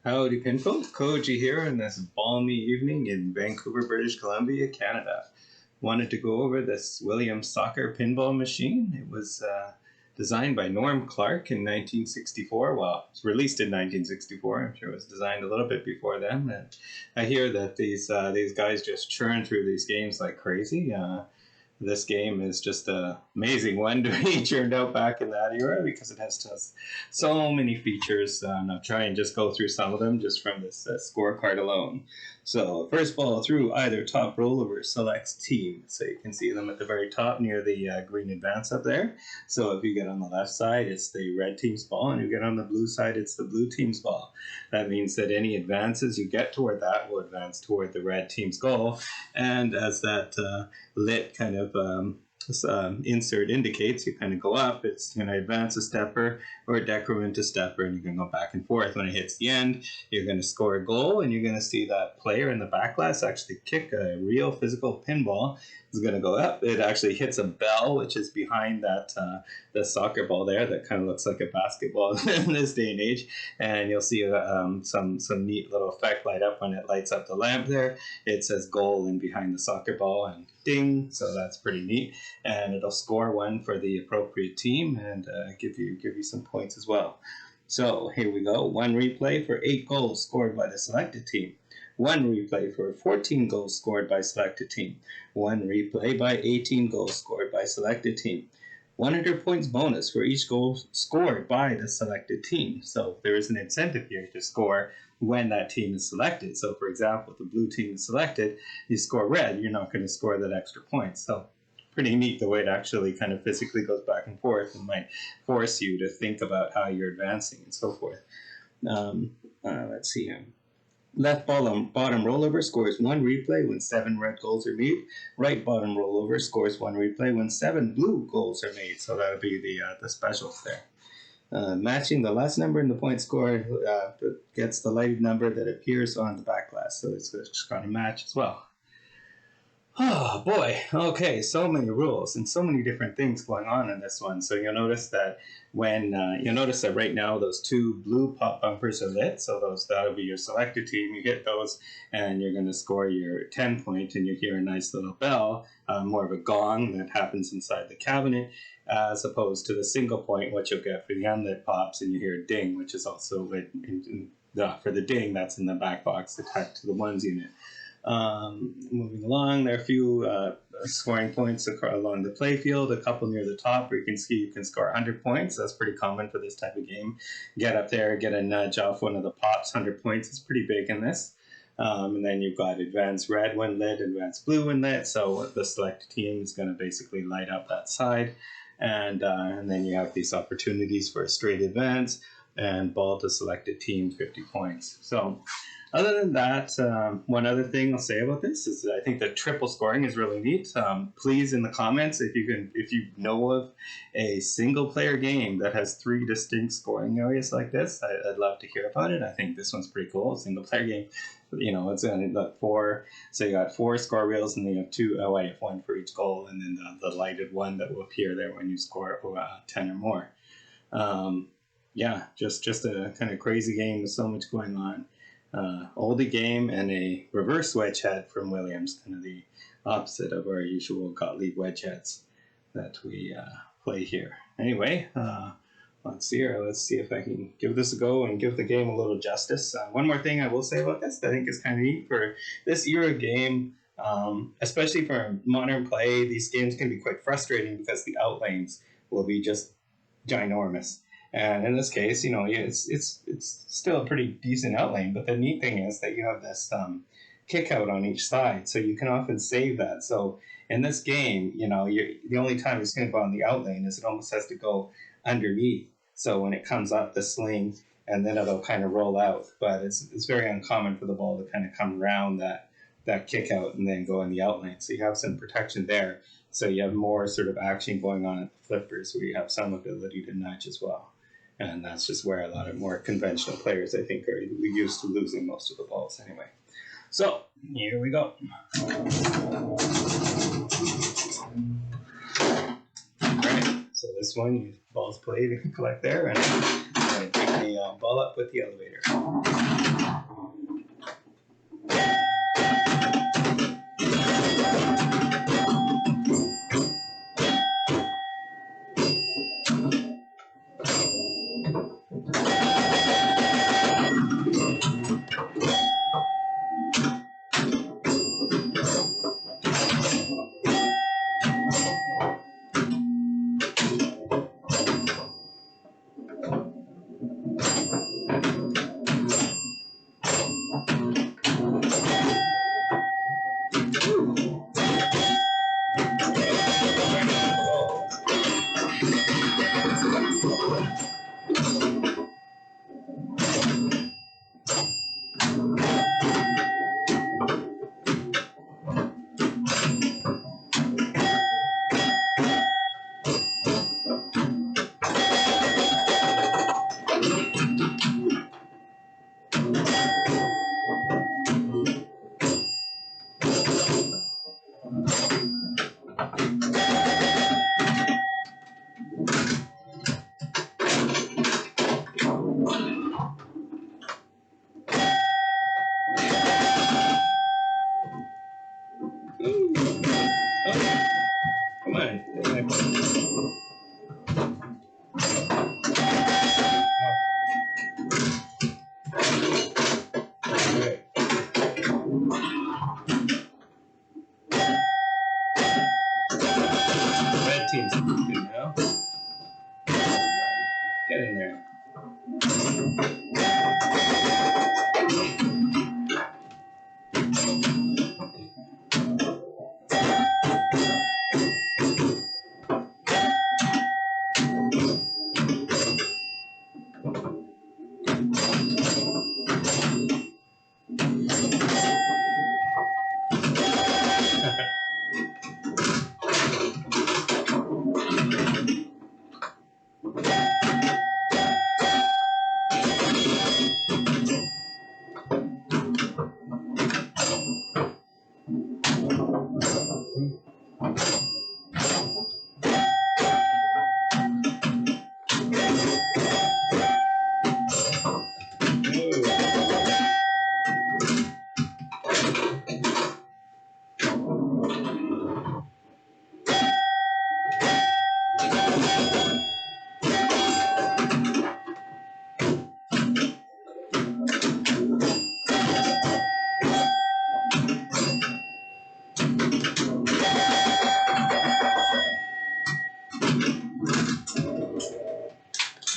Howdy, Pinball. Koji here on this balmy evening in Vancouver, British Columbia, Canada. Wanted to go over this Williams soccer pinball machine. It was designed by Norm Clark in 1964. Well, it was released in 1964. I'm sure it was designed a little bit before then. And I hear that these guys just churn through these games like crazy. This game is just an amazing one to be churned out back in that era because it has so many features. I'll try and just go through some of them just from this scorecard alone. So first ball through either top rollover selects team. So you can see them at the very top near the green advance up there. So if you get on the left side, it's the red team's ball, and you get on the blue side, it's the blue team's ball. That means that any advances you get toward that will advance toward the red team's goal. And as that lit kind of insert indicates, you kind of go up, it's going to advance a stepper or decrement a stepper, and you're going to go back and forth. When it hits the end, you're going to score a goal, and you're going to see that player in the back glass actually kick a real physical pinball. It's going to go up. It actually hits a bell, which is behind that the soccer ball there that kind of looks like a basketball in this day and age. And you'll see some neat little effect light up when it lights up the lamp there. It says goal in behind the soccer ball, and ding, so that's pretty neat. And it'll score one for the appropriate team and give you some points as well. So here we go. One replay for 8 goals scored by the selected team. One replay for 14 goals scored by selected team. One replay by 18 goals scored by selected team. 100 points bonus for each goal scored by the selected team. So there is an incentive here to score when that team is selected. So for example, if the blue team is selected, you score red, you're not going to score that extra point. So pretty neat the way it actually kind of physically goes back and forth and might force you to think about how you're advancing and so forth. Let's see here. Left bottom rollover scores 1 replay when 7 red goals are made. Right bottom rollover scores 1 replay when 7 blue goals are made. So that would be the specials there. Matching the last number in the point score gets the lighted number that appears on the back glass. So it's just going to match as well. Oh boy, okay, so many rules and so many different things going on in this one. So you'll notice that right now those 2 blue pop bumpers are lit, so that'll be your selected team. You hit those and you're going to score your 10 point, and you hear a nice little bell, more of a gong that happens inside the cabinet, as opposed to the single point, what you'll get for the unlit pops, and you hear a ding, which is also lit for the ding, that's in the back box attached to the ones unit. Moving along, there are a few scoring points along the playfield, a couple near the top where you can see you can score 100 points. That's pretty common for this type of game. Get up there, get a nudge off one of the pops. 100 points is pretty big in this. And then you've got advanced red when lit, advanced blue when lit. So the selected team is going to basically light up that side. And then you have these opportunities for a straight advance and ball to selected team, 50 points. So other than that, one other thing I'll say about this is that I think that triple scoring is really neat. Please, in the comments, if you know of a single player game that has 3 distinct scoring areas like this, I'd love to hear about it. I think this one's pretty cool. A single player game, it's going to 4. So you got 4 score reels, and then you have 2. Oh, you have 1 for each goal, and then the lighted one that will appear there when you score 10 or more. Yeah, just a kind of crazy game with so much going on. Oldie game and a reverse wedge head from Williams, kind of the opposite of our usual Gottlieb wedge heads that we play here. Anyway, let's see if I can give this a go and give the game a little justice. One more thing I will say about this that I think is kind of neat for this era game, especially for modern play. These games can be quite frustrating because the outlanes will be just ginormous. And in this case, it's still a pretty decent outlane, but the neat thing is that you have this kick out on each side, so you can often save that. So in this game, the only time it's going to go on the outlane is it almost has to go underneath. So when it comes up the sling, and then it'll kind of roll out. But it's very uncommon for the ball to kind of come around that kick out and then go in the outlane. So you have some protection there. So you have more sort of action going on at the flippers, where you have some ability to nudge as well. And that's just where a lot of more conventional players, I think, are used to losing most of the balls anyway. So, here we go. Right, so this one, ball's played and collect there, and gonna take the ball up with the elevator. Come on. Red team's good now. Get in there.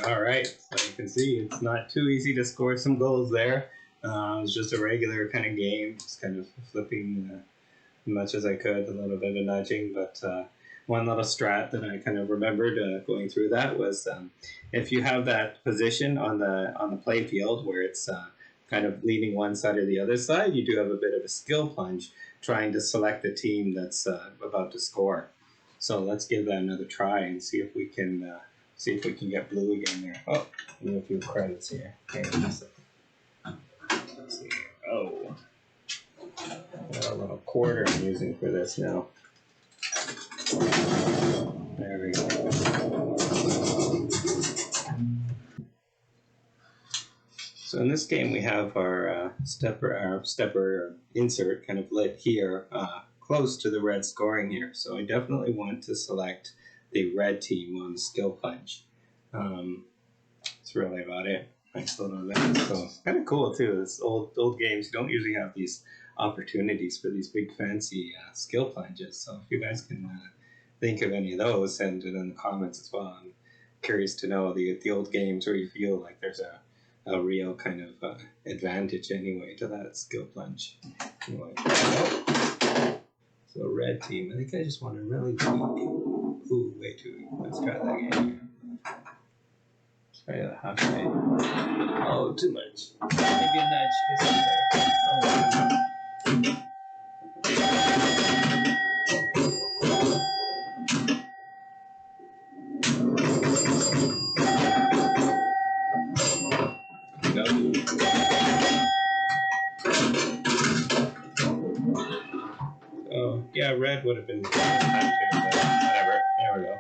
Alright, so you can see it's not too easy to score some goals there. It was just a regular kind of game, just kind of flipping as much as I could, a little bit of nudging, but one little strat that I kind of remembered going through that was if you have that position on the play field where it's kind of leaning one side or the other side, you do have a bit of a skill plunge trying to select the team that's about to score. So let's give that another try and see if we can get blue again there. Oh, I need a few credits here. Okay, let's see. Oh, got a little quarter I'm using for this now. There we go. So in this game we have our stepper insert kind of lit here, close to the red scoring here. So I definitely want to select the red team on the skill plunge. That's really about it. Nice little event. So kind of cool too. This old games, you don't usually have these opportunities for these big fancy skill plunges. So if you guys can think of any of those, send it in the comments as well. I'm curious to know the old games where you feel like there's a real kind of advantage anyway to that skill plunge. Anyway, so red team. I think I just want to really peek. Ooh, way too. Let's try that again. Try the halfway. Oh, too much. Maybe a nudge is up there. Oh. Oh, yeah, red would have been time too, but whatever. There we go.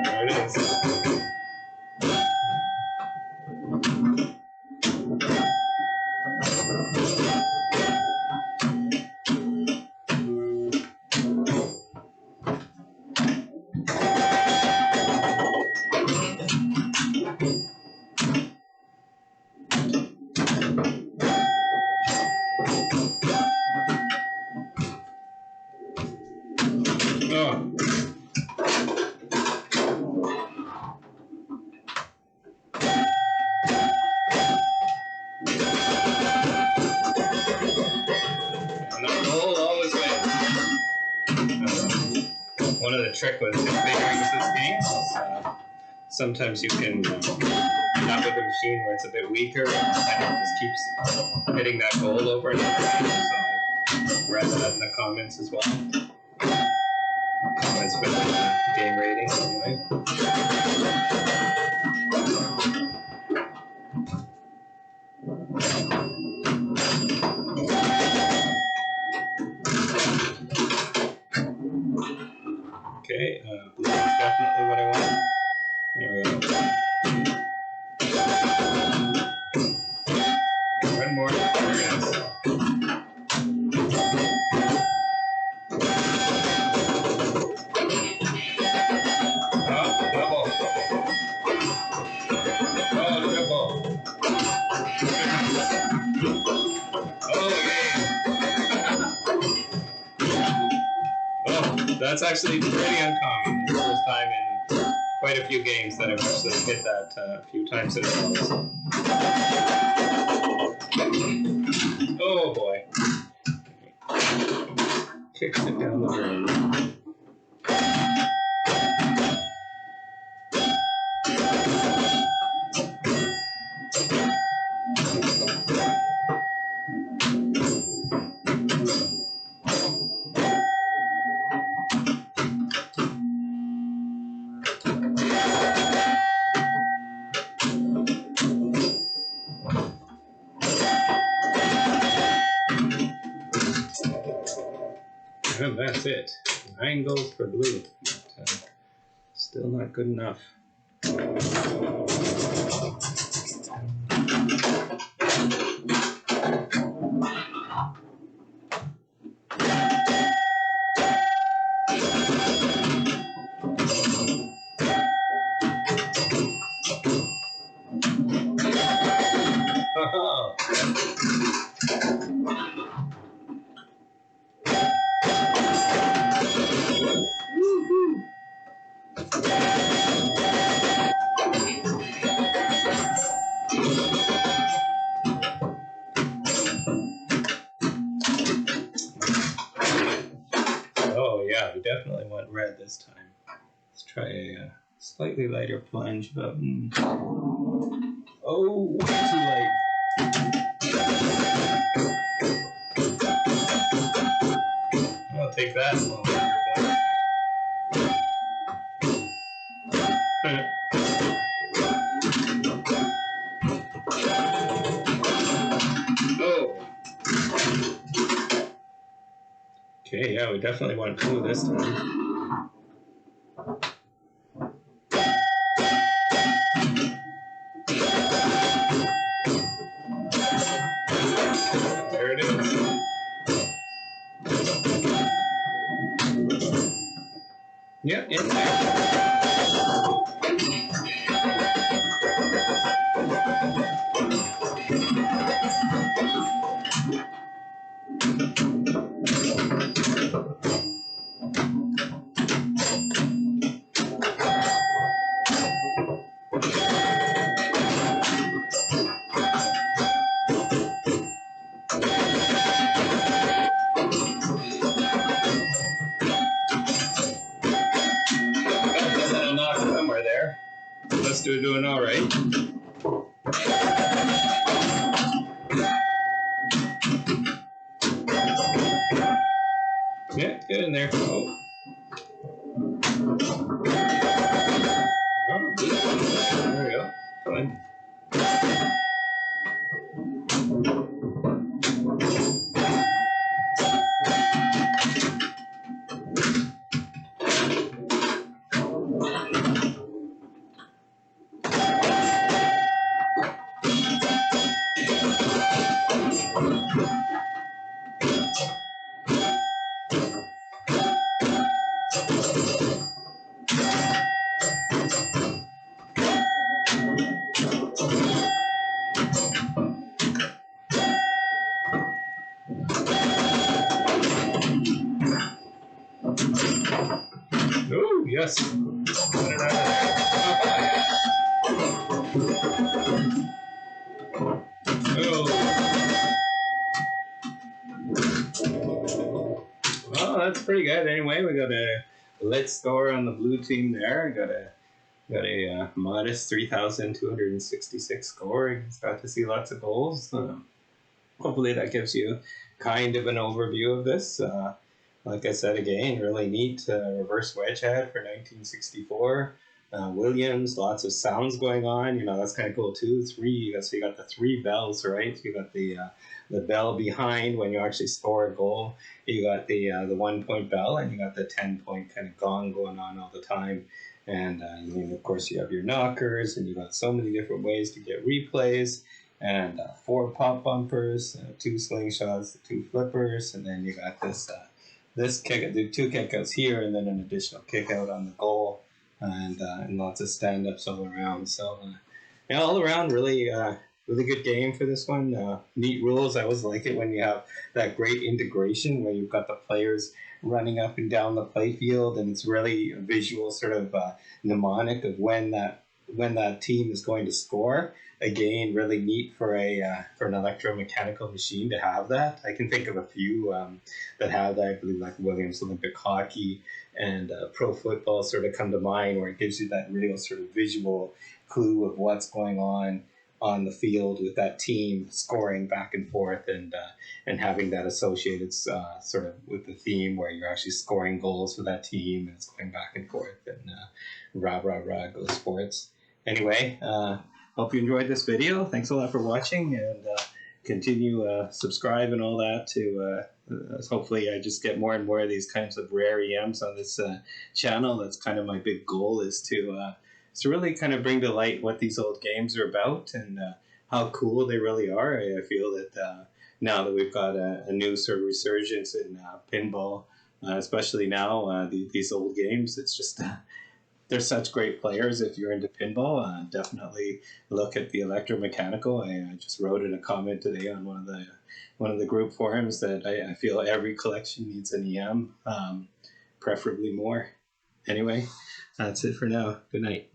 There it is. Oh. And the goal always wins. One of the trick with configuring this game is sometimes you can have with a machine where it's a bit weaker and kind of just keeps hitting that goal over and over again. So I've read that in the comments as well. Comments about the game rating anyway. Okay, blue is definitely what I want. There we go. One more. There it is. Oh, double. Oh, triple. Oh, yeah. Oh, that's actually pretty uncommon. It's the first time in quite a few games that I've actually hit that a few times in a row. So. Oh boy. Kicks it down the drain. And that's it. 9 goals for blue. But, still not good enough. Oh yeah, we definitely went red this time. Let's try a slightly lighter plunge, but oh, way too late. I'll take that. Oh. Okay, yeah, we definitely went blue this time. There it is. Yep, in there. must be doing all right. Yeah, get in there. Oh. Oh, there we go. Fine. Oh, yes. Get it out of there. Oh. Well, that's pretty good. Anyway, we got a lit score on the blue team there. Got a modest 3,266 score. Got to see lots of goals. Hopefully that gives you kind of an overview of this. Like I said again, really neat reverse wedge head for 1964. Williams, lots of sounds going on. You know, that's kind of cool too. So you got the three bells, right? You got the bell behind when you actually score a goal. You got the 1 point bell, and you got the 10-point kind of gong going on all the time. And of course, you have your knockers, and you got so many different ways to get replays. And 4 pop bumpers, 2 slingshots, 2 flippers, and then you got this kick, the 2 kickouts here, and then an additional kick out on the goal, and lots of stand-ups all around. So yeah, all around really really good game for this one. Neat rules. I always like it when you have that great integration where you've got the players running up and down the play field, and it's really a visual sort of mnemonic of when that team is going to score. Again, really neat for an electromechanical machine to have that. I can think of a few that have that. I believe like Williams Olympic Hockey and Pro Football sort of come to mind, where it gives you that real sort of visual clue of what's going on the field with that team scoring back and forth, and having that associated sort of with the theme where you're actually scoring goals for that team and it's going back and forth, and rah rah rah go sports. Anyway, hope you enjoyed this video. Thanks a lot for watching, and continue subscribe and all that to hopefully I just get more and more of these kinds of rare EMs on this channel. That's kind of my big goal, is to really kind of bring to light what these old games are about, and how cool they really are. I feel that now that we've got a new sort of resurgence in pinball, especially now, these old games, it's just they're such great players. If you're into pinball, definitely look at the electromechanical. I just wrote in a comment today on one of the group forums that I feel every collection needs an EM, preferably more. Anyway, that's it for now. Good night.